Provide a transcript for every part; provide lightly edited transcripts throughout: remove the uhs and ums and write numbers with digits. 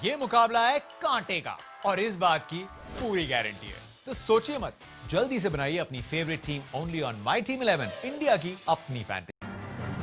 ये मुकाबला है कांटे का और इस बात की पूरी गारंटी है। तो सोचिए मत, जल्दी से बनाइए अपनी favourite team only on my team 11, India की अपनी फैंटेसी।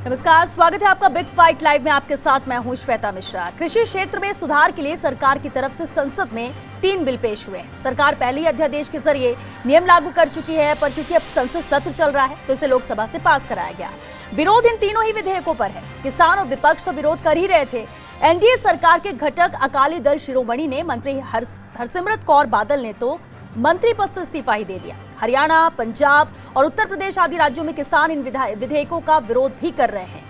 नमस्कार, स्वागत है आपका बिग फाइट लाइव में। आपके साथ मैं हूं श्वेता मिश्रा। कृषि क्षेत्र में सुधार के लिए सरकार की तरफ से संसद में 3 बिल पेश हुए हैं। सरकार पहले ही अध्यादेश के जरिए नियम लागू कर चुकी है, पर क्योंकि अब संसद सत्र चल रहा है तो इसे लोकसभा से पास कराया गया। विरोध इन तीनों ही विधेयकों पर है। किसान और विपक्ष तो विरोध कर ही रहे थे। एनडीए सरकार के घटक अकाली दल शिरोमणि ने मंत्री हरसिमरत कौर बादल ने तो मंत्री पद से इस्तीफा ही दे दिया। हरियाणा, पंजाब और उत्तर प्रदेश आदि राज्यों में किसान इन विधेयकों का विरोध भी कर रहे हैं।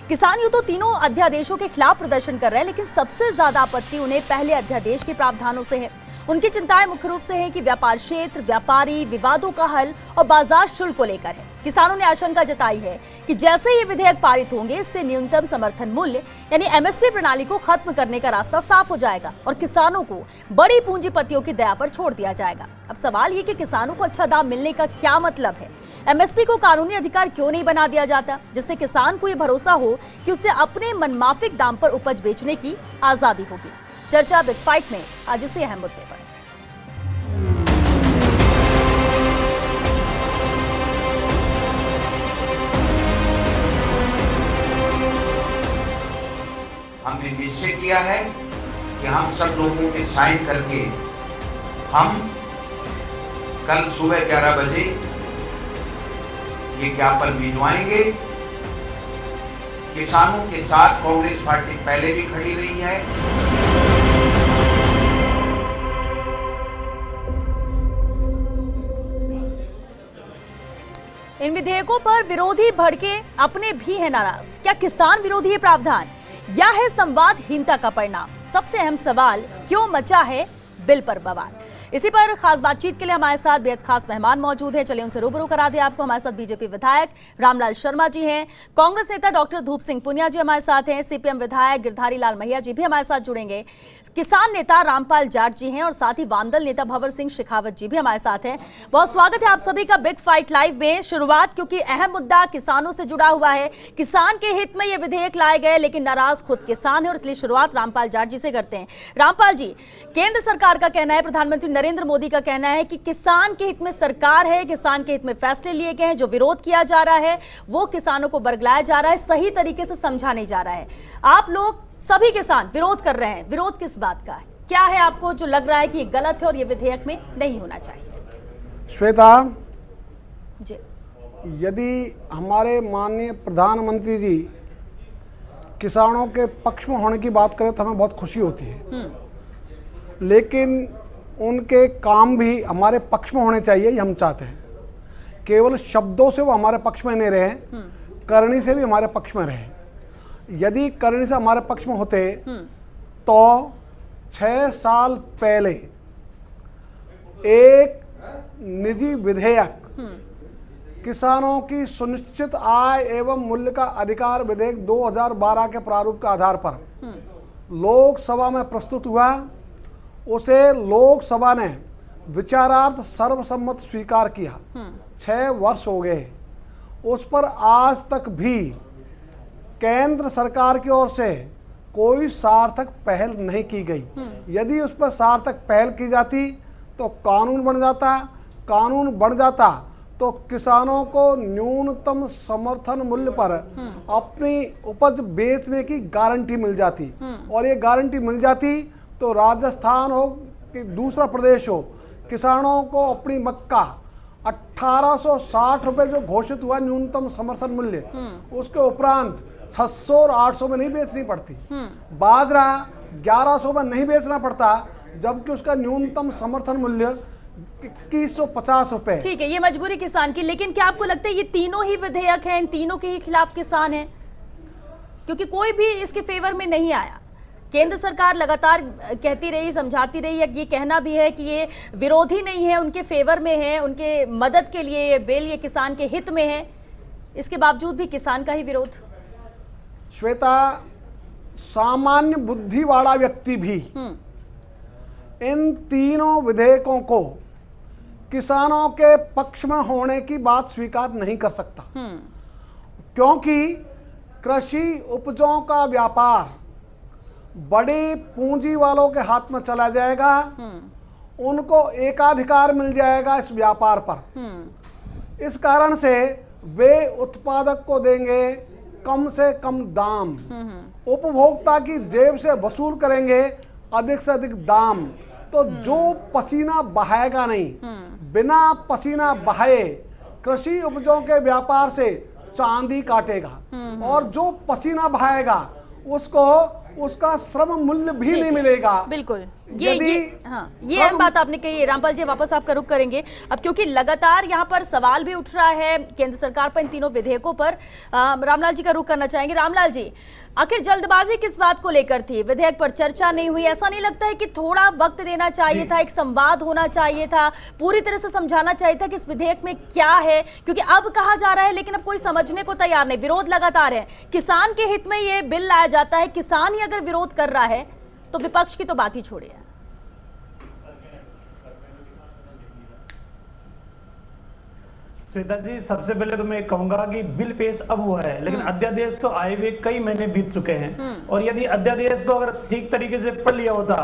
किसान यूं तो तीनों अध्यादेशों के खिलाफ प्रदर्शन कर रहे हैं, लेकिन सबसे ज्यादा आपत्ति उन्हें पहले अध्यादेश के प्रावधानों से है। उनकी चिंताएं मुख्य रूप से है कि व्यापार क्षेत्र, व्यापारी, विवादों का हल और बाजार शुल्क को लेकर है। किसानों ने आशंका जताई है कि जैसे ये विधेयक पारित होंगे, इससे न्यूनतम समर्थन मूल्य यानी एमएसपी प्रणाली को खत्म करने का रास्ता साफ हो जाएगा और किसानों को बड़ी पूंजीपतियों की दया पर छोड़ दिया जाएगा। अब सवाल ये कि किसानों को अच्छा दाम मिलने का क्या मतलब है? एमएसपी को कानूनी अधिकार क्यों नहीं बना दिया जाता, जिससे किसान को ये भरोसा हो कि उसे अपने मनमाफिक दाम पर उपज बेचने की आजादी होगी। चर्चा बिग फाइट में आज इसी अहम मुद्दे पर। हमने निश्चय किया है कि हम सब लोगों के साइन करके हम कल सुबह 11 बजे ये ज्ञापन भिजवाएंगे। किसानों के साथ कांग्रेस पार्टी पहले भी खड़ी रही है। इन विधेयकों पर विरोधी भड़के अपने भी है नाराज। क्या किसान विरोधी है प्रावधान या है संवादहीनता का परिणाम? सबसे अहम सवाल, क्यों मचा है बिल पर बवाल? इसी पर खास बातचीत के लिए हमारे साथ बेहद खास मेहमान मौजूद हैं। चलिए उनसे रूबरू करा दें आपको। हमारे साथ बीजेपी विधायक रामलाल शर्मा जी हैं, कांग्रेस नेता डॉक्टर धूप सिंह पुनिया जी हमारे साथ हैं, सीपीएम विधायक गिरधारी लाल महिया जी भी हमारे साथ जुड़ेंगे, किसान नेता रामपाल जाट जी हैं और साथ ही वामदल नेता भंवर सिंह शेखावत जी भी हमारे साथ हैं। बहुत स्वागत है आप सभी का बिग फाइट लाइव में। शुरुआत क्योंकि अहम मुद्दा किसानों से जुड़ा हुआ है। किसान के हित में ये विधेयक लाए गए, लेकिन नाराज खुद किसान है और इसलिए शुरुआत रामपाल जाट जी से करते हैं। रामपाल जी, केंद्र सरकार का कहना है, प्रधानमंत्री नरेंद्र मोदी का कहना है कि किसान के हित में सरकार है, किसान के हित में फैसले लिए गए हैं। जो विरोध किया जा रहा है वो किसानों को बरगलाया जा रहा है, सही तरीके से समझा नहीं जा रहा है। आप लोग सभी किसान विरोध कर रहे हैं। विरोध किस बात का है? क्या है आपको जो लग रहा है कि ये गलत है और ये विधेयक में नहीं होना चाहिए? श्वेता जी, यदि हमारे माननीय प्रधानमंत्री जी किसानों के पक्ष में होने की बात करें तो हमें बहुत खुशी होती है, लेकिन उनके काम भी हमारे पक्ष में होने चाहिए, ये हम चाहते हैं। केवल शब्दों से वो हमारे पक्ष में नहीं रहे, करनी से भी हमारे पक्ष में रहे। यदि करनी से हमारे पक्ष में होते तो 6 साल पहले एक निजी विधेयक किसानों की सुनिश्चित आय एवं मूल्य का अधिकार विधेयक 2012 के प्रारूप के आधार पर लोकसभा में प्रस्तुत हुआ। उसे लोकसभा ने विचारार्थ सर्वसम्मत स्वीकार किया। 6 वर्ष हो गए, उस पर आज तक भी केंद्र सरकार की ओर से कोई सार्थक पहल नहीं की गई। यदि उस पर सार्थक पहल की जाती तो कानून बन जाता। कानून बन जाता तो किसानों को न्यूनतम समर्थन मूल्य पर अपनी उपज बेचने की गारंटी मिल जाती, और ये गारंटी मिल जाती तो राजस्थान हो कि दूसरा प्रदेश हो, किसानों को अपनी मक्का 1860 रुपए जो घोषित हुआ न्यूनतम समर्थन मूल्य, उसके उपरांत 600 और 800 में नहीं बेचनी पड़ती। बाजरा 1100 में नहीं बेचना पड़ता, जबकि उसका न्यूनतम समर्थन मूल्य 2150 रुपए। ठीक है, ये मजबूरी किसान की। लेकिन क्या आपको लगता है ये तीनों ही विधेयक हैं, इन तीनों के ही खिलाफ किसान हैं? क्योंकि कोई भी इसके फेवर में नहीं आया। केंद्र सरकार लगातार कहती रही, समझाती रही है, ये कहना भी है कि ये विरोधी नहीं है, उनके फेवर में है, उनके मदद के लिए ये बिल, ये किसान के हित में है। इसके बावजूद भी किसान का ही विरोध। श्वेता, सामान्य बुद्धि वाला व्यक्ति भी इन तीनों विधेयकों को किसानों के पक्ष में होने की बात स्वीकार नहीं कर सकता, क्योंकि कृषि उपजों का व्यापार बड़ी पूंजी वालों के हाथ में चला जाएगा, उनको एकाधिकार मिल जाएगा इस व्यापार पर। इस कारण से वे उत्पादक को देंगे कम से कम दाम, उपभोक्ता की जेब से वसूल करेंगे अधिक से अधिक दाम। तो जो पसीना बहाएगा नहीं, बिना पसीना बहाए कृषि उपजों के व्यापार से चांदी काटेगा, और जो पसीना बहाएगा उसको उसका श्रम मूल्य भी नहीं मिलेगा। बिल्कुल, ये अहम बात आपने कही। रामपाल जी, वापस आपका रुख करेंगे अब, क्योंकि लगातार यहाँ पर सवाल भी उठ रहा है केंद्र सरकार पर इन तीनों विधेयकों पर। रामलाल जी का रुख करना चाहेंगे। रामलाल जी, आखिर जल्दबाजी किस बात को लेकर थी? विधेयक पर चर्चा नहीं हुई? ऐसा नहीं लगता है कि थोड़ा वक्त देना चाहिए था, एक संवाद होना चाहिए था, पूरी तरह से समझाना चाहिए था कि इस विधेयक में क्या है? क्योंकि अब कहा जा रहा है लेकिन अब कोई समझने को तैयार नहीं, विरोध लगातार है। किसान के हित में ये बिल लाया जाता है, किसान ही अगर विरोध कर रहा है तो विपक्ष की तो बात ही छोड़िए। श्वेता जी, सबसे पहले तो मैं कहूंगा कि बिल पेश अब हुआ है, लेकिन अध्यादेश तो आए हुए कई महीने बीत चुके हैं। और यदि अध्यादेश को अगर ठीक तरीके से पढ़ लिया होता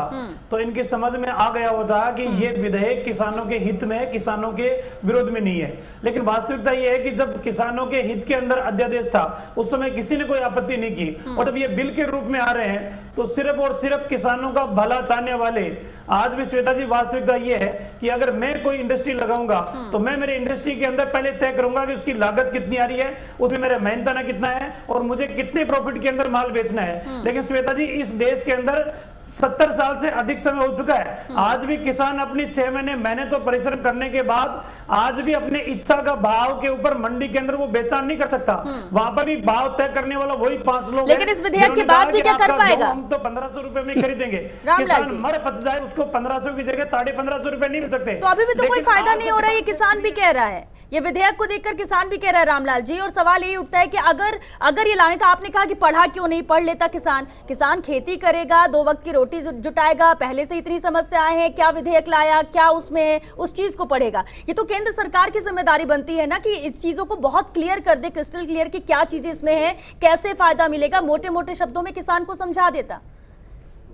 तो इनके समझ में आ गया होता कि ये विधेयक किसानों के हित में है, किसानों के विरोध में नहीं है। लेकिन वास्तविकता ये है कि जब किसानों के हित के अंदर अध्यादेश था उस समय किसी ने कोई आपत्ति नहीं की, और जब ये बिल के रूप में आ रहे हैं तो सिर्फ और सिर्फ किसानों का भला चाहने वाले। आज भी श्वेता जी, वास्तविकता ये है कि अगर मैं कोई इंडस्ट्री लगाऊंगा तो मैं मेरे इंडस्ट्री के अंदर पहले तय करूंगा कि उसकी लागत कितनी आ रही है, उसमें मेरा मेहनताना कितना है और मुझे कितने प्रॉफिट के अंदर माल बेचना है। लेकिन श्वेता जी, इस देश के अंदर 70 साल से अधिक समय हो चुका है, आज भी किसान अपनी 6 महीने मेहनत और परिश्रम करने के बाद आज भी अपने इच्छा का भाव के ऊपर मंडी के अंदर वो बेचान नहीं कर सकता। वहां पर भी भाव तय करने वाला वही 5 लोग। लेकिन इस विधेयक के बाद भी क्या कर पाएगा? हम तो 1500 रुपए में खरीदेंगे, किसान मर पच जाए उसको 1500 की जगह 1550 रुपए नहीं मिल सकते। तो अभी भी तो कोई फायदा नहीं हो रहा है, ये किसान भी कह रहा है, ये विधेयक को देखकर किसान भी कह रहा है रामलाल जी। और सवाल ये उठता है कि अगर ये लाने था, आपने कहा कि पढ़ा क्यों नहीं, पढ़ लेता किसान खेती करेगा, 2 वक्त की रोटी जुटाएगा, पहले से इतनी समस्याएं हैं, क्या विधेयक लाया, क्या उसमें है, उस चीज को पढ़ेगा। ये तो केंद्र सरकार की जिम्मेदारी बनती है ना कि इस चीजों को बहुत क्लियर कर दे, क्रिस्टल क्लियर कि क्या चीजें इसमें है, कैसे फायदा मिलेगा, मोटे मोटे शब्दों में किसान को समझा देता।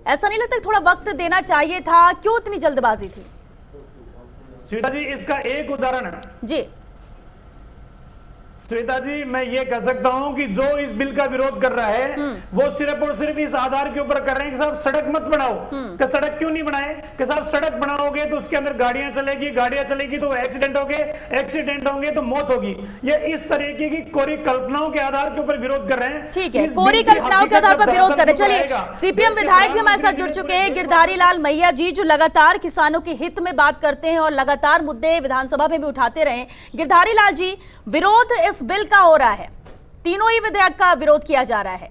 ऐसा नहीं लगता थोड़ा वक्त देना चाहिए था? क्यों इतनी जल्दबाजी थी? श्वेता जी, इसका एक उदाहरण है जी। श्वेता जी, मैं ये कह सकता हूं कि जो इस बिल का विरोध कर रहा है वो सिर्फ और सिर्फ इस आधार के ऊपर कर रहे हैं कि साहब सड़क मत बनाओ। कि सड़क क्यों नहीं बनाए? कि साहब सड़क बनाओगे तो उसके अंदर गाड़ियां चलेगी तो एक्सीडेंट होंगे तो मौत होगी। ये इस तरीके की कोरी कल्पनाओं के आधार के ऊपर विरोध कर रहे हैं। ठीक है, कोरी कल्पनाओं के आधार पर विरोध कर रहे हैं। चलिए, सीपीएम विधायक भी हमारे साथ जुड़ चुके हैं, गिरधारी लाल मैया जी, जो लगातार किसानों के हित में बात करते हैं और लगातार मुद्दे विधानसभा में भी उठाते रहे। गिरधारी लाल जी, विरोध इस बिल का हो रहा है, तीनों ही विधेयक का विरोध किया जा रहा है,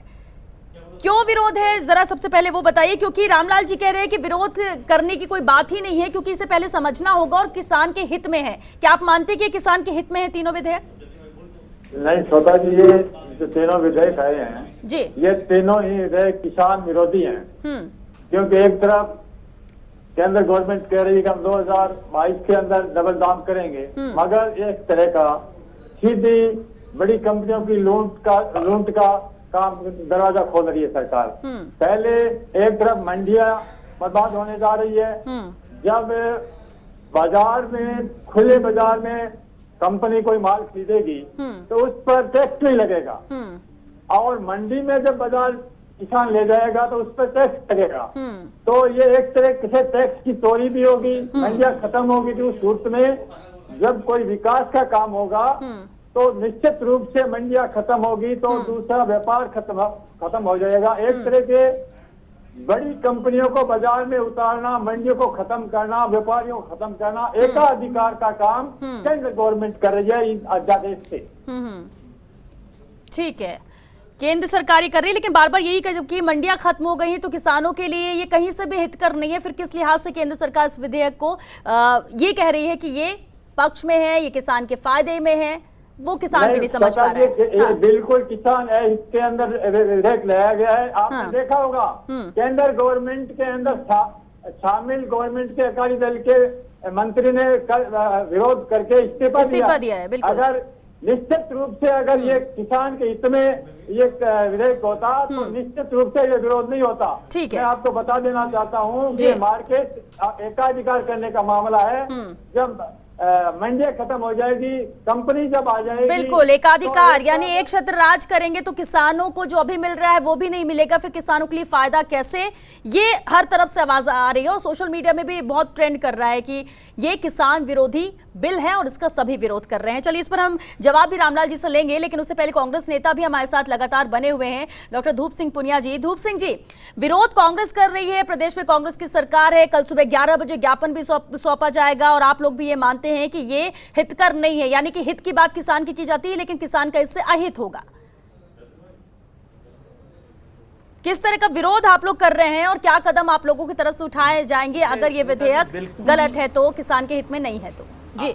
क्यों विरोध है जरा सबसे पहले वो बताइए? क्योंकि रामलाल जी कह रहे हैं कि विरोध करने की कोई बात ही नहीं है, क्योंकि इसे पहले समझना होगा और किसान के हित में है। क्या आप मानते हैं कि किसान के हित में है तीनों विधेयक? नहीं श्रोता जी, ये जो तीनों विधेयक आए हैं जी, ये तीनों ही विधेयक किसान विरोधी हैं। क्योंकि एक तरफ केंद्र गवर्नमेंट कह रही है कि हम 2022 के अंदर डबल दाम करेंगे, मगर एक तरह का सीधी बड़ी कंपनियों की लूट का काम दरवाजा खोल रही है सरकार। पहले एक तरफ मंडियां बर्बाद होने जा रही है, जब बाजार में, खुले बाजार में कंपनी कोई माल खरीदेगी तो उस पर टैक्स नहीं लगेगा, और मंडी में जब बाजार किसान ले जाएगा तो उस पर टैक्स लगेगा। तो ये एक तरह से टैक्स की चोरी भी होगी, मंडियां खत्म होगी। तो उस सूरत में जब कोई विकास का काम होगा तो निश्चित रूप से मंडियां खत्म होगी, तो दूसरा व्यापार खत्म हो जाएगा। एक तरह के बड़ी कंपनियों को बाजार में उतारना, मंडियों को खत्म करना, व्यापारियों को खत्म करना, एकाधिकार का काम केंद्र गवर्नमेंट कर रही है इन अध्यादेश से। ठीक है, केंद्र सरकार ही कर रही है, लेकिन बार बार यही कि मंडियां खत्म हो गई हैं तो किसानों के लिए ये कहीं से भी हितकर नहीं है। फिर किस लिहाज से केंद्र सरकार इस विधेयक को ये कह रही है कि ये पक्ष में है, ये किसान के फायदे में है, वो किसान भी नहीं समझ पा रहा है। हाँ। बिल्कुल किसान है, इसके अंदर विधेयक लाया गया है। आपने देखा होगा केंद्र गवर्नमेंट के अंदर शामिल गवर्नमेंट के अकाली दल के मंत्री ने विरोध करके इस्तीफा दिया है। बिल्कुल। अगर निश्चित रूप से अगर ये किसान के हित में ये विधेयक होता तो निश्चित रूप से ये विरोध नहीं होता। ठीक है। मैं आपको बता देना चाहता हूँ जी। कि मार्केट एकाधिकार करने का मामला है। जब मंडियां खत्म हो जाएगी, कंपनी जब आ जाएगी, बिल्कुल एकाधिकार तो यानी एक क्षेत्र राज करेंगे तो किसानों को जो अभी मिल रहा है वो भी नहीं मिलेगा, फिर किसानों के लिए फायदा कैसे, ये हर तरफ से आवाज आ रही है और सोशल मीडिया में भी बहुत ट्रेंड कर रहा है कि ये किसान विरोधी बिल है और इसका सभी विरोध कर रहे हैं। चलिए इस पर हम जवाब भी रामलाल जी से लेंगे, लेकिन उससे पहले कांग्रेस नेता भी हमारे साथ लगातार बने हुए हैं, डॉक्टर धूप सिंह पुनिया जी। धूप सिंह जी, विरोध कांग्रेस कर रही है, प्रदेश में कांग्रेस की सरकार है, कल सुबह 11 बजे ज्ञापन भी सौंपा जाएगा और आप लोग भी ये मानते हैं कि ये हितकर नहीं है, यानी कि हित की बात किसान की जाती है लेकिन किसान का इससे अहित होगा। किस तरह का विरोध आप लोग कर रहे हैं और क्या कदम आप लोगों की तरफ से उठाए जाएंगे अगर ये विधेयक गलत है तो, किसान के हित में नहीं है तो? जी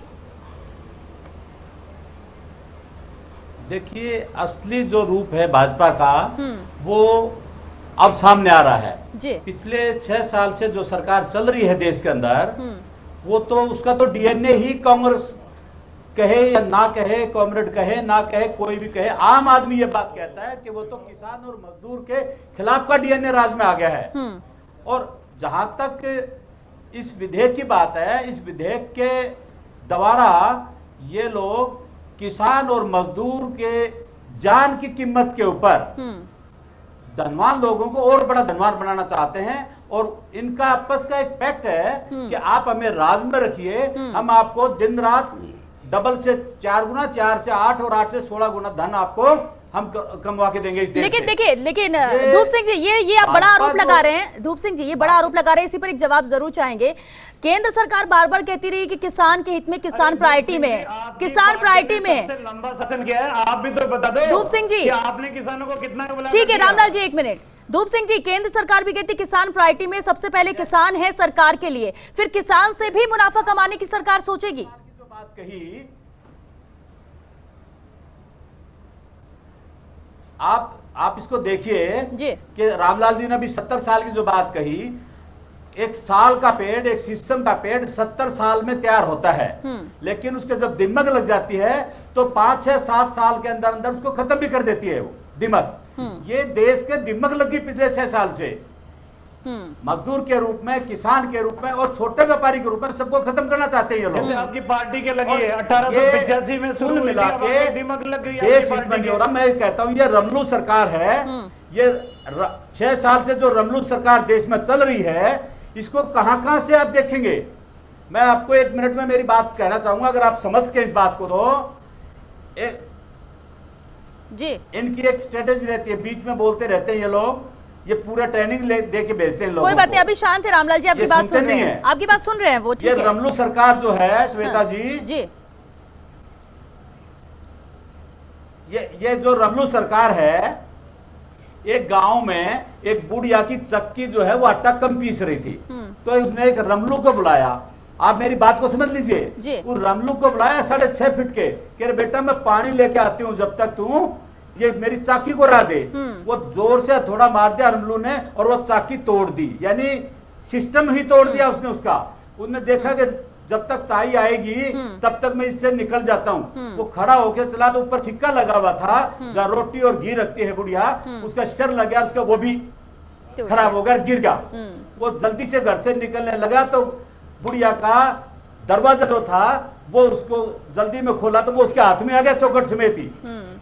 देखिए, असली जो रूप है भाजपा का वो अब सामने आ रहा है। जी। पिछले 6 साल से जो सरकार चल रही है देश के अंदर, वो तो उसका तो डीएनए ही कांग्रेस कहे या ना कहे, कॉमरेड कहे ना कहे, कोई भी कहे, आम आदमी ये बात कहता है कि वो तो किसान और मजदूर के खिलाफ का डीएनए राज में आ गया है। और जहां तक इस विधेयक की बात है, इस विधेयक के द्वारा ये लोग किसान और मजदूर के जान की कीमत के ऊपर धनवान लोगों को और बड़ा धनवान बनाना चाहते हैं। और इनका आपस का एक पैक्ट है कि आप हमें राज में रखिए, हम आपको दिन रात डबल से 4 गुना, 4 से 8 और 8 से 16 गुना धन आपको हम कमवा के देंगे इस देश लेकिन से। देखिए, लेकिन धूप सिंह जी ये आप बड़ा आरोप लगा रहे हैं। धूप सिंह जी ये बड़ा आरोप लगा रहे हैं, इसी पर एक जवाब जरूर चाहेंगे। केंद्र सरकार बार बार कहती रही कि किसान के हित में, किसान प्रायोरिटी में है, किसान प्रायोरिटी में है। सबसे लंबा शासन किया है, आप भी तो बता दो धूप सिंह जी, कि आपने किसानों को कितना बुलाया? ठीक है रामलाल जी एक मिनट। धूप सिंह जी, केंद्र सरकार भी कहती किसान प्रायोरिटी में, सबसे पहले किसान है सरकार के लिए, फिर किसान से भी मुनाफा कमाने की सरकार सोचेगी। जो बात कही आप इसको देखिए कि रामलाल जी ने अभी 70 साल की जो बात कही, एक साल का पेड़, एक शीशम का पेड़ 70 साल में तैयार होता है, लेकिन उसके जब दिमक लग जाती है तो 5, 6, 7 साल के अंदर अंदर उसको खत्म भी कर देती है वो दिमक। ये देश के दिमक लगी पिछले 6 साल से, मजदूर के रूप में, किसान के रूप में और छोटे व्यापारी के रूप में सबको खत्म करना चाहते हैं ये लोग। जैसे आपकी पार्टी के लगी है 1885 में शुरू हुई थी, अब आपकी दिमाग लग गई है आपकी पार्टी के। मैं कहता हूं ये रमलू सरकार है। ये 6 साल से जो रमलू सरकार देश में चल रही है, इसको कहां से आप देखेंगे। मैं आपको 1 मिनट में मेरी बात कहना चाहूंगा, अगर आप समझ के इस बात को तो जी। इनकी एक स्ट्रेटेजी रहती है, बीच में बोलते रहते हैं ये लोग, ये पूरा ट्रेनिंग दे के भेजते हैं लोगों कोई बात नहीं, अभी शांत है रामलाल जी, आपकी बात सुन रहे हैं, आपकी बात सुन रहे हैं वो, ठीक है। ये रमलू सरकार जो है श्वेता जी, ये जो रमलू सरकार है, एक गांव में एक बुढ़िया की चक्की जो है वो आटा कम पीस रही थी, तो उसने एक रमलू को बुलाया। आप मेरी बात को समझ लीजिए, उस रमलू को बुलाया 6.5 फीट के, कह रहे बेटा मैं पानी लेके आती हूँ, जब तक तू ये मेरी चाकी को रा दे। वो जोर से थोड़ा मार दिया रमलू ने और वो चाकी तोड़ दी, यानी सिस्टम ही तोड़ दिया उसने उसका। उसने देखा कि जब तक ताई आएगी तब तक मैं इससे निकल जाता हूँ। वो खड़ा होके चला तो ऊपर छिक्का लगा हुआ था जहाँ रोटी और घी रखती है बुढ़िया, उसका सिर लग गया, उसका वो भी खराब हो गया, गिर गया। वो जल्दी से घर से निकलने लगा तो बुढ़िया का दरवाजा जो था वो उसको जल्दी में खोला तो वो उसके हाथ में आ गया चौखट समेत ही।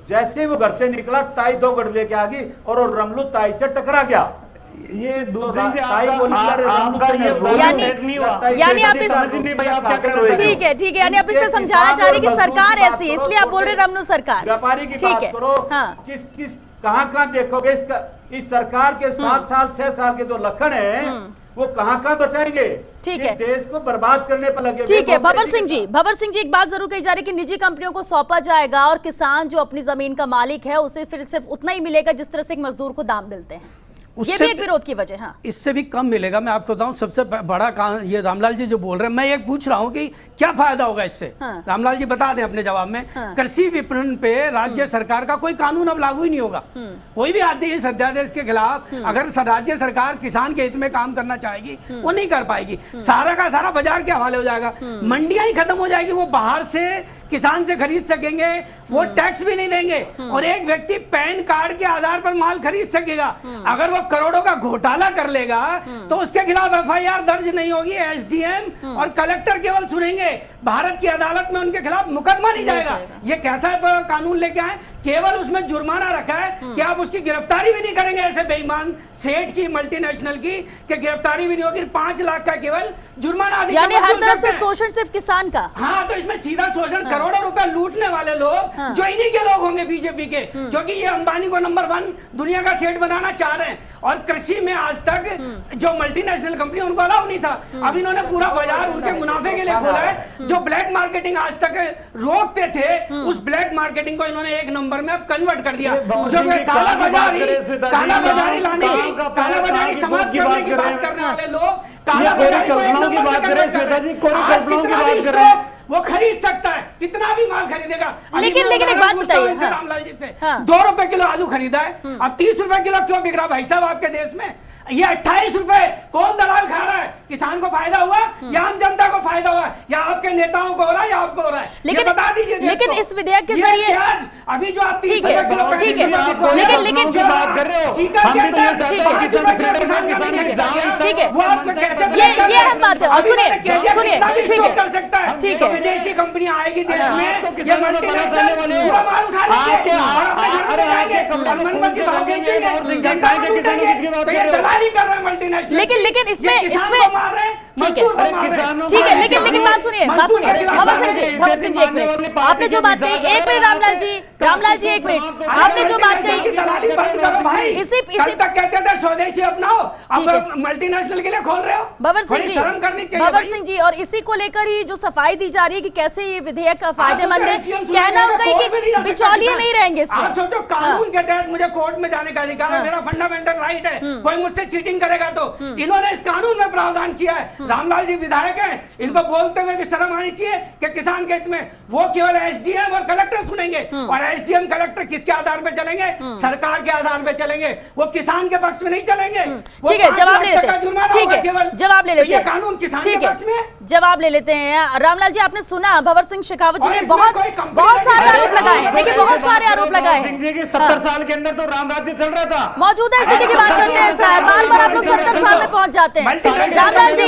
जैसे ही वो घर से निकला, ताई 2 गढ़ लेके आ गई और वो रमलू ताई से टकरा गया। ये यानी आप ठीक है, यानी आप इससे समझाना चाह रही कि सरकार ऐसी है, इसलिए आप बोल रहे रमलू सरकार। व्यापारी की बात करो, किस कहाँ देखोगे इस सरकार के 7 साल 6 साल के जो लक्षण है वो कहाँ बचाएंगे। ठीक है, देश को बर्बाद करने पर लगे। ठीक है, भवर सिंह जी एक बात जरूर कही जा रही है कि निजी कंपनियों को सौंपा जाएगा और किसान जो अपनी जमीन का मालिक है उसे फिर सिर्फ उतना ही मिलेगा जिस तरह से एक मजदूर को दाम मिलते हैं। ये भी एक विरोध की वजह। हाँ, इससे भी कम मिलेगा। मैं आपको बताऊं सबसे बड़ा काम ये रामलाल जी जो बोल रहे हैं, मैं ये पूछ रहा हूं कि क्या फायदा होगा इससे। हाँ। रामलाल जी बता दें अपने जवाब में। हाँ। कृषि विपणन पे राज्य सरकार का कोई कानून अब लागू ही नहीं होगा। कोई भी आदमी इस अध्यादेश के खिलाफ अगर राज्य सरकार किसान के हित में काम करना चाहेगी वो नहीं कर पाएगी। सारा का सारा बाजार के हवाले हो जाएगा, मंडियां ही खत्म हो जाएगी, वो बाहर से किसान से खरीद सकेंगे, वो टैक्स भी नहीं देंगे और एक व्यक्ति पैन कार्ड के आधार पर माल खरीद सकेगा। अगर वो करोड़ों का घोटाला कर लेगा तो उसके खिलाफ FIR दर्ज नहीं होगी, SDM और कलेक्टर केवल सुनेंगे, भारत की अदालत में उनके खिलाफ मुकदमा नहीं जाएगा। ये कैसा कानून लेके आए? केवल उसमें जुर्माना रखा है कि आप उसकी गिरफ्तारी भी नहीं करेंगे, ऐसे बेईमान सेठ की, मल्टीनेशनल की कि गिरफ्तारी भी नहीं होगी, 5 लाख का केवल जुर्माना। यानी हर तरफ से शोषण सिर्फ किसान का। हाँ, तो इसमें सीधा शोषण, करोड़ों रुपए लूटने वाले लोग जो इन्हीं के लोग होंगे बीजेपी के, क्योंकि ये अंबानी को नंबर 1 दुनिया का सेठ बनाना चाह रहे हैं। और कृषि में आज तक जो मल्टीनेशनल कंपनी, उनको अलाउ नहीं था, अब इन्होंने पूरा बाजार उनके मुनाफे के लिए खोला है। जो ब्लैक मार्केटिंग आज तक रोकते थे, उस ब्लैक मार्केटिंग को इन्होंने एक नंबर में अब कन्वर्ट कर दिया। जो काला बाजारी लाने की, काला बाजारी समाज करने की बात करने वाले लोग, काला बाजारी कल्पनाओं की बात करें श्वेता जी, कोई कल्पनाओं की बात करें, वो खरीद सकता है, कितना भी माल खरीदेगा। लेकिन एक बात बताइए, रामलाल जी से 2 रुपए किलो आलू खरीदा है, अब 30 रुपए किलो क्यों बिक रहा भाई साहब आपके देश में? ये 28 रुपए कौन दलाल खा रहा है? किसान को फायदा हुआ या आम जनता को फायदा हुआ, या आपके नेताओं को हो रहा है या आपको हो रहा है? लेकिन बता दीजिए। लेकिन इस विधेयक के जरिए अभी जो आप ठीक है, लेकिन जो बात कर रहे हो, ठीक है, ये हम बात है। सुनिए, ठीक है, विदेशी कंपनी आएगी देश में, तो किसान लेकिन इसमें ठीक है, लेकिन बात सुनिए भवर सिंह जी एक मिनट, आपने जो बात कही, एक मिनट रामलाल जी एक मिनट, आपने जो बात कही, इसी कहते थे स्वदेशी अपनाओ, अब मल्टीनेशनल के लिए खोल रहे हो। भवर सिंह जी, और इसी को लेकर ही जो सफाई दी जा रही है कि कैसे ये विधेयक फायदेमंद है, कहना उनका ही कि बिचौलिए नहीं रहेंगे इसमें। आप सोचो, कानून के तहत मुझे कोर्ट में जाने का अधिकार है, मेरा फंडामेंटल राइट है, कोई मुझसे चीटिंग करेगा तो इन्होंने इस कानून में प्रावधान किया है। रामलाल जी विधायक हैं, इनको बोलते हुए भी शर्म आनी चाहिए कि किसान के हित में वो केवल SDM और कलेक्टर सुनेंगे, और SDM कलेक्टर किसके आधार पे चलेंगे? सरकार के आधार पे चलेंगे, वो किसान के पक्ष में नहीं चलेंगे। ठीक है, जवाब ले लेते हैं, जवाब ले लेते हैं, कानून किसान के पक्ष में, जवाब ले लेते हैं। रामलाल जी, आपने सुना भवर सिंह शेखावत जी ने बहुत सारे आरोप लगाए हैं, देखिए बहुत सारे आरोप लगाए हैं। 70 साल के अंदर तो राम राज्य चल रहा था, मौजूदा स्थिति की बात करते हैं सर, बार बार आप लोग 70 साल में पहुंच जाते हैं। रामलाल जी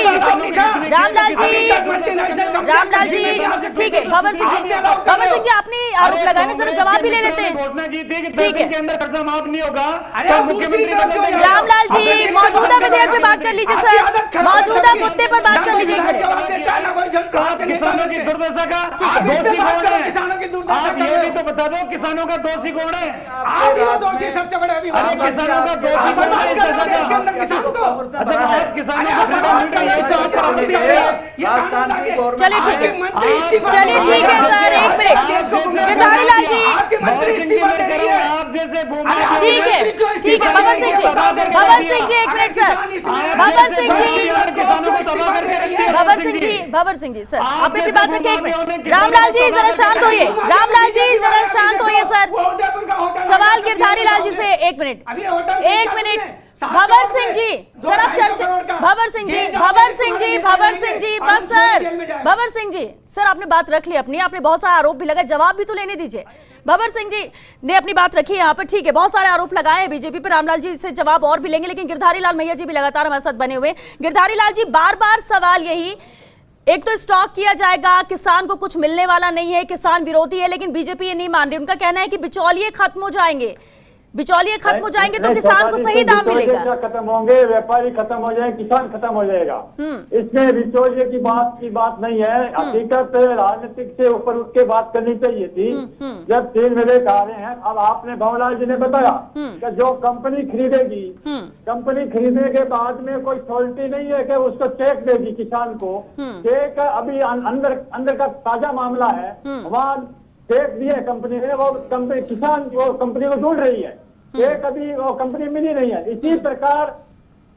ठीक है, भवर सिंह जी आपने आरोप लगाए ना, जरा जवाब भी ले लेते हैं। घोषणा की थी कि 10 दिन के अंदर कर्जा माफ नहीं होगा, तो मुख्यमंत्री रामलाल जी मौजूदा विधेयक पे बात कर लीजिए सर, मौजूदा मुद्दे पर बात कर लीजिए। किसानों की दुर्दशा का दोषी कौन है? आप ये भी तो बता दो, किसानों का दोषी कौन है? सबसे बड़े अभी किसानों का दोषी कौन है इस दशा का? अच्छा, आज किसानों का चलिए ठीक है सर, एक मिनट, गिरधारी लाल जी, आप जैसे ठीक है भवर सिंह जी एक मिनट सर, भवर सिंह जी सर, आपने अपनी बात रखी, एक मिनट, रामलाल जी जरा शांत होइए सर, सवाल गिरधारी लाल जी से, एक मिनट, भवर सिंह जी सर, आप चर्चा, भवर सिंह जी बस सर, भवर सिंह जी सर, आपने बात रख ली अपनी, आपने बहुत सारे आरोप भी लगाए, जवाब भी तो लेने दीजिए। भवर सिंह जी ने अपनी बात रखी यहाँ पर, ठीक है, बहुत सारे आरोप लगाए हैं बीजेपी पर, रामलाल जी से जवाब और भी लेंगे, लेकिन गिरधारी लाल मैया जी भी लगातार हमारे साथ बने हुए। गिरधारी लाल जी, बार बार सवाल यही, एक तो स्टॉक किया जाएगा, किसान को कुछ मिलने वाला नहीं है, किसान विरोधी है, लेकिन बीजेपी ये नहीं मान रही, उनका कहना है कि बिचौलिए खत्म हो जाएंगे, तो किसान को सही दाम मिलेगा। खत्म होंगे, व्यापारी खत्म हो जाए, किसान खत्म हो जाएगा, इसमें बिचौलिए की बात नहीं है। हकीकत राजनीतिक से ऊपर उठ के बात करनी चाहिए थी। जब 3 विधेयक आ रहे हैं, अब आपने भवलाल जी ने बताया कि जो कंपनी खरीदेगी, कंपनी खरीदने के बाद में कोई अथॉरिटी नहीं है कि उसको चेक देगी किसान को, चेक अभी अंदर का ताजा मामला है, वहाँ चेक दिए कंपनी ने, वो कंपनी किसान वो कंपनी को ढूंढ रही है, चेक अभी वो कंपनी मिली नहीं है। इसी प्रकार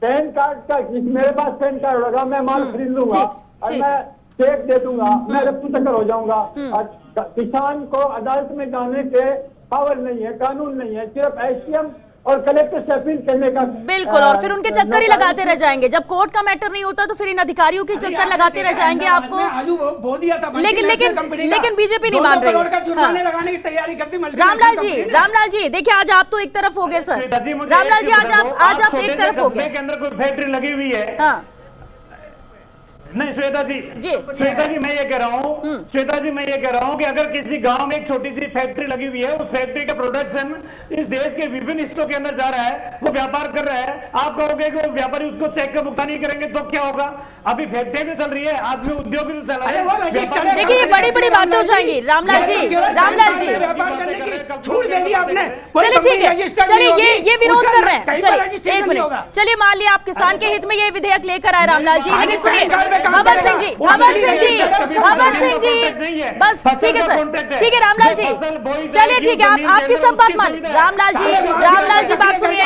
पैन कार्ड का, मेरे पास पैन कार्ड होगा, मैं माल खरीद लूंगा और मैं चेक दे दूंगा, मैं रफ्तू चक्कर हो जाऊंगा, और किसान को अदालत में जाने के पावर नहीं है, कानून नहीं है, सिर्फ SDM और कलेक्टर से अपील करने का। बिल्कुल, और फिर उनके चक्कर ही लगाते रह जाएंगे। जब कोर्ट का मैटर नहीं होता तो फिर इन अधिकारियों के चक्कर लगाते रह जाएंगे आपको। लेकिन बीजेपी नहीं मान रही। लगाने की तैयारी करती। रामलाल जी देखिए, आज आप तो एक तरफ हो गए सर। रामलाल जी आज आप एक तरफ हो गए। के अंदर कोई फैक्ट्री लगी हुई है। हाँ नहीं श्वेता जी, श्वेता जी मैं ये कह रहा हूँ, श्वेता जी मैं ये कह रहा हूँ कि अगर किसी गांव में एक छोटी सी फैक्ट्री लगी हुई है, उस फैक्ट्री का प्रोडक्शन इस देश के विभिन्न हिस्सों के अंदर जा रहा है, वो व्यापार कर रहा है, आप कहोगे कि वो व्यापारी उसको चेक का भुगतान नहीं करेंगे तो क्या होगा? अभी फैक्ट्री भी चल रही है, आदमी उद्योग भी चल रहा है। देखिए ये बड़ी बड़ी बातें हो जाएंगी। रामलाल जी छूट दे दिया आपने। चलिए ठीक है, चलिए ये विरोध कर रहे हैं। चलिए एक मिनट, चलिए मान लिया आप किसान के हित में ये विधेयक लेकर आए रामलाल जी, लेकिन सुनिए भवर सिंह जी बस ठीक है सर, ठीक है रामलाल जी, चलिए ठीक है, आपकी सब बात मान। रामलाल जी बात सुनिए।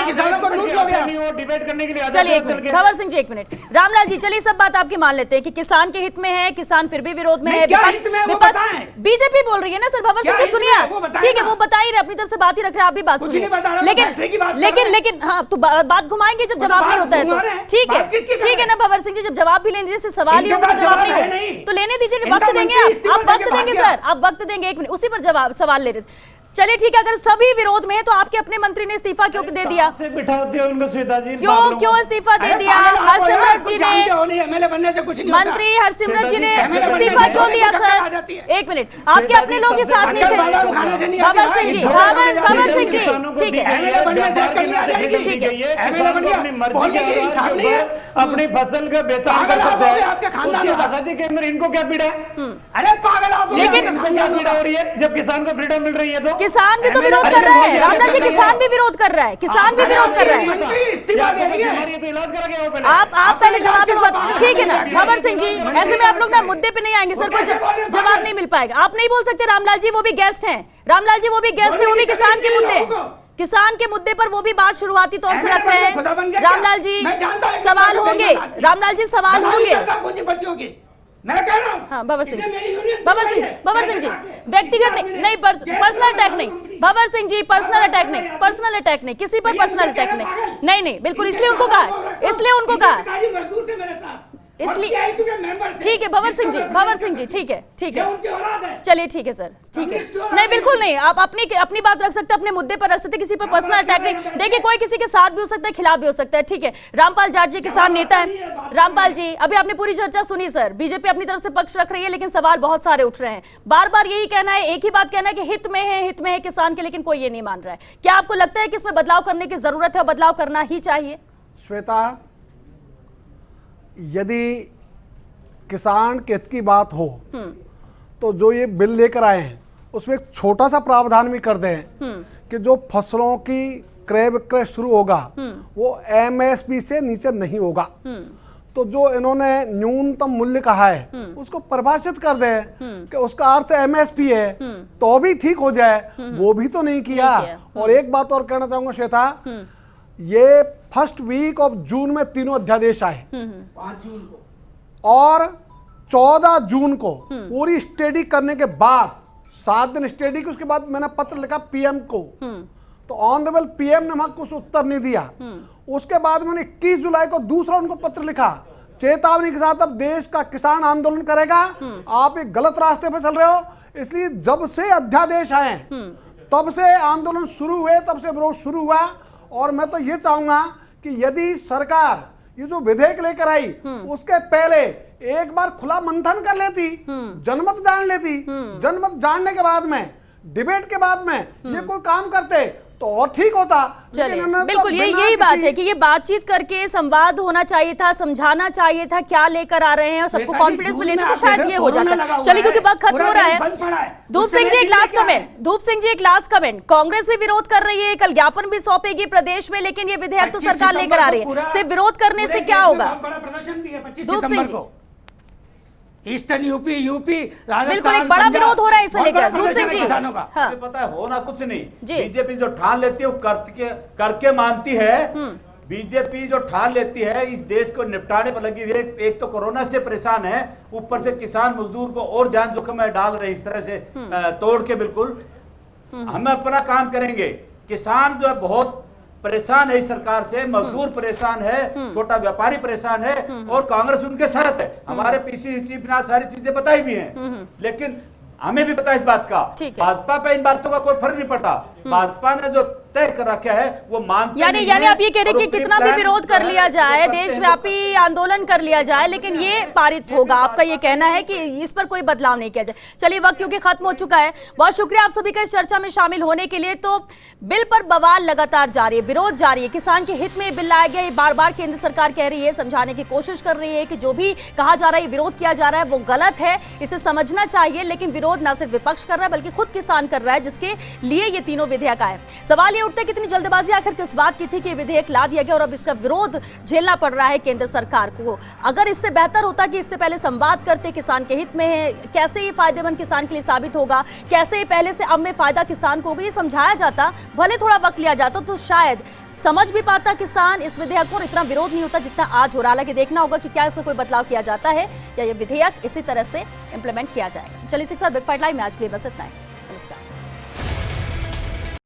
चलिए भवर सिंह जी एक मिनट। रामलाल जी चलिए सब बात आपकी मान लेते हैं कि किसान के हित में है, किसान फिर भी विरोध में है, विपक्ष बीजेपी बोल रही है ना सर। भवर सिंह जी सुनिए, ठीक है वो बता ही रहे, अपनी तरफ से बात ही रख रहे, आप भी बात सुनिए। लेकिन हाँ तो बात घुमाएंगे जब जवाब नहीं होता है तो ठीक है ना भवर सिंह जी, जब जवाब भी लेने सिर्फ सवाल ही होगा, जवाब नहीं हो तो लेने दीजिए, वक्त देंगे आप वक्त देंगे सर, आप वक्त देंगे 1 मिनट, उसी पर जवाब सवाल ले रहे। चलिए ठीक है, अगर सभी विरोध में है तो आपके अपने मंत्री ने इस्तीफा क्यों दे दिया? क्यों इस्तीफा दे दिया? हरसिमरत जी ने, एमएलए बनने से कुछ नहीं मंत्री हरसिमरत जी ने इस्तीफा क्यों दिया सर? 1 मिनट, आपके अपने लोग ही साथ नहीं थे। भवर सिंह जी ठीक है, अपनी फसल का बेचान कर सकते हैं, उसकी आजादी के अंदर इनको क्या पीड़ा है? अरे पागल आप, लेकिन इनको क्या पीड़ा हो रही है जब किसान को फ्रीडम मिल रही है? तो किसान भी तो विरोध कर रहा है रामलाल जी, किसान भी विरोध कर रहा है, किसान भी विरोध कर रहा है। आप पहले जवाब इस बात, ठीक है ना भवर सिंह जी, ऐसे में आप लोग ना मुद्दे पे नहीं आएंगे सर, कोई जवाब नहीं मिल पाएगा। आप नहीं बोल सकते रामलाल जी, वो भी गेस्ट हैं। रामलाल जी वो भी गेस्ट हैं, वो भी किसान के मुद्दे पर वो भी बात शुरुआती तौर से रख रहे हैं। रामलाल जी सवाल होंगे, रामलाल जी सवाल होंगे। मैं कह रहा हूं, हाँ भवर सिंह जी व्यक्तिगत नहीं, पर्सनल अटैक नहीं, भवर सिंह जी पर्सनल अटैक नहीं, किसी पर पर्सनल अटैक नहीं, बिल्कुल, इसलिए उनको कहा इसलिए ठीक है भवर सिंह जी ठीक है, चलिए ठीक है सर, ठीक है, नहीं बिल्कुल नहीं, आप अपनी बात रख सकते हैं, अपने मुद्दे पर रख सकते हैं, किसी पर पर्सनल अटैक नहीं। देखिए कोई किसी के साथ भी हो सकता है, खिलाफ भी हो सकता है, ठीक है। रामपाल जाट जी किसान नेता है। रामपाल जी अभी आपने पूरी चर्चा सुनी सर, बीजेपी अपनी तरफ से पक्ष रख रही है, लेकिन सवाल बहुत सारे उठ रहे हैं, बार बार यही कहना है, एक ही बात कहना है कि हित में है किसान के, लेकिन कोई ये नहीं मान रहा है। क्या आपको लगता है कि इसमें बदलाव करने की जरूरत है, बदलाव करना ही चाहिए? श्वेता, यदि किसान के हित की बात हो तो जो ये बिल लेकर आए हैं उसमें एक छोटा सा प्रावधान भी कर दें कि जो फसलों की क्रय विक्रय शुरू होगा वो एमएसपी से नीचे नहीं होगा। तो जो इन्होंने न्यूनतम मूल्य कहा है उसको परिभाषित कर दें कि उसका अर्थ एमएसपी है तो भी ठीक हो जाए, वो भी तो नहीं किया। और एक बात और कहना चाहूंगा श्वेता, ये फर्स्ट वीक ऑफ जून में तीनों अध्यादेश आए, 5 जून को और 14 जून को पूरी स्टडी करने के बाद 7 दिन स्टडी की, उसके बाद मैंने पत्र लिखा पीएम को, तो ऑनरेबल पीएम ने वहां कुछ उत्तर नहीं दिया। उसके बाद मैंने 21 जुलाई को दूसरा उनको पत्र लिखा चेतावनी के साथ, अब देश का किसान आंदोलन करेगा, आप एक गलत रास्ते पर चल रहे हो। इसलिए जब से अध्यादेश आए तब से आंदोलन शुरू हुए, तब से विरोध शुरू हुआ। और मैं तो ये चाहूंगा कि यदि सरकार ये जो विधेयक लेकर आई उसके पहले एक बार खुला मंथन कर लेती, जनमत जान लेती, जनमत जानने के बाद में, डिबेट के बाद में ये कोई काम करते तो और ठीक होता। बिल्कुल यही बात है कि ये बातचीत करके संवाद होना चाहिए था, समझाना चाहिए था क्या लेकर आ रहे हैं, और सबको कॉन्फिडेंस में लेते तो शायद ये हो जाता। चलिए क्योंकि वक्त खत्म हो रहा है। धूप सिंह जी एक लास्ट कमेंट, कांग्रेस भी विरोध कर रही है, कल ज्ञापन भी सौंपेगी प्रदेश में, लेकिन ये विधेयक तो सरकार लेकर आ रही है, सिर्फ विरोध करने से क्या होगा? धूप सिंह जी ईस्टर्न यूपी बिल्कुल एक बड़ा विरोध हो रहा है इसे लेकर। धूप सिंह जी हाँ। पता है होना कुछ नहीं, बीजेपी जो ठान लेती है वो करके मानती है। बीजेपी जो ठान लेती है इस देश को निपटाने पर लगी हुई है, एक तो कोरोना से परेशान है, ऊपर से किसान मजदूर को और जान जोखिम में डाल रहे इस तरह से तोड़ के। बिल्कुल हम अपना काम करेंगे, किसान जो है बहुत परेशान है इस सरकार से, मजदूर परेशान है, छोटा व्यापारी परेशान है, और कांग्रेस उनके साथ है। हमारे पीसी चीफ ने सारी चीजें बताई भी हैं, लेकिन हमें भी पता है इस बात का। भाजपा पे इन बातों का कोई फर्क नहीं पड़ता। भाजपा ने जो तय कर रखा है वो मानते नहीं यानी है। आप ये कह रहे हैं कि कितना भी विरोध कर लिया जाए, देशव्यापी आंदोलन कर लिया जाए, लेकिन ये पारित होगा। आपका ये कहना है कि इस पर कोई बदलाव नहीं किया जाए। चलिए, वक्त क्योंकि खत्म हो चुका है। बहुत शुक्रिया आप सभी का इस चर्चा में शामिल होने के लिए। तो बिल पर बवाल लगातार जारी है, विरोध जारी है। किसान के हित में बिल लाया गया, ये बार बार केंद्र सरकार कह रही है, समझाने की कोशिश कर रही है कि जो भी कहा जा रहा है, विरोध किया जा रहा है, वो गलत है, इसे समझना चाहिए। लेकिन विरोध न सिर्फ विपक्ष कर रहा है बल्कि खुद किसान कर रहा है, जिसके लिए ये तीनों विधेयक आए। सवाल ये उठता है कितनी जल्दबाजी आखिर किस बात की थी कि विधेयक ला दिया गया और अब इसका विरोध झेलना पड़ रहा है केंद्र सरकार को। अगर इससे बेहतर होता कि इससे पहले संवाद करते, किसान के हित में है, कैसे ये फायदेमंद किसान के लिए साबित होगा, कैसे पहले से अब में फायदा किसान को होगा, ये समझाया जाता, भले थोड़ा वक्त लिया जाता, तो शायद समझ भी पाता किसान इस विधेयक को, और इतना विरोध नहीं होता जितना आज हो रहा है। हालांकि देखना होगा कि क्या इसमें कोई बदलाव किया जाता है या ये विधेयक इसी तरह से इंप्लीमेंट किया जाएगा। चलिए, इसी के साथ बिग फाइट लाइव में आज के लिए बस इतना है।